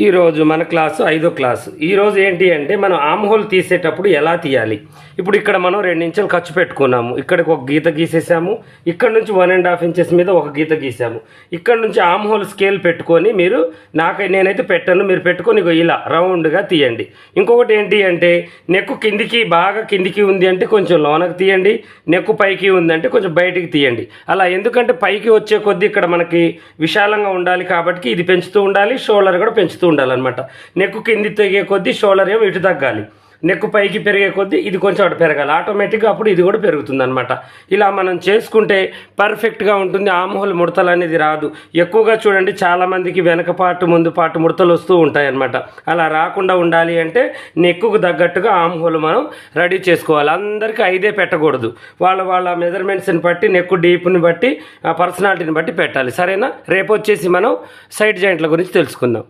ఈరోజు మన క్లాసు 5వ క్లాసు. ఈరోజు ఏంటి అంటే మనం ఆమ్ హోల్ తీసేటప్పుడు ఎలా తీయాలి. ఇప్పుడు ఇక్కడ మనం 2 ఇంచులు ఖర్చు పెట్టుకున్నాము. ఇక్కడికి ఒక గీత గీసేసాము. ఇక్కడ నుంచి 1.5 ఇంచెస్ మీద ఒక గీత గీసాము. ఇక్కడ నుంచి ఆమ్ హోల్ స్కేల్ పెట్టుకొని మీరు నేనైతే పెట్టాను, మీరు పెట్టుకొని ఇలా రౌండ్గా తీయండి. ఇంకొకటి ఏంటి అంటే నెక్కు బాగా కిందికి ఉంది అంటే కొంచెం లోనకు తీయండి, నెక్కు పైకి ఉందంటే కొంచెం బయటికి తీయండి. అలా ఎందుకంటే పైకి వచ్చే కొద్దీ ఇక్కడ మనకి విశాలంగా ఉండాలి కాబట్టి ఇది పెంచుతూ ఉండాలి, షోల్డర్ కూడా పెంచుతూ ఉండాలన్నమాట. నెక్కు కింది తెగే కొద్దీ షోల్డర్ ఏమో ఇటు తగ్గాలి, నెక్కు పైకి పెరిగే కొద్దీ ఇది కొంచెం అటు పెరగాలి. ఆటోమేటిక్గా అప్పుడు ఇది కూడా పెరుగుతుంది అనమాట. ఇలా మనం చేసుకుంటే పర్ఫెక్ట్గా ఉంటుంది. ఆమ్ హోల్ ముడతలు అనేది రాదు. ఎక్కువగా చూడండి చాలామందికి వెనక పాటు ముందు పాటు ముడతలు వస్తూ ఉంటాయి అన్నమాట. అలా రాకుండా ఉండాలి అంటే నెక్కుకు తగ్గట్టుగా ఆమ్ హోల్ మనం రెడీ చేసుకోవాలి. అందరికీ 5 పెట్టకూడదు. వాళ్ళ మెజర్మెంట్స్ని బట్టి, నెక్కు డీప్ని బట్టి, పర్సనాలిటీని బట్టి పెట్టాలి. సరేనా? రేపు వచ్చేసి మనం సైడ్ జాయింట్ల గురించి తెలుసుకుందాం.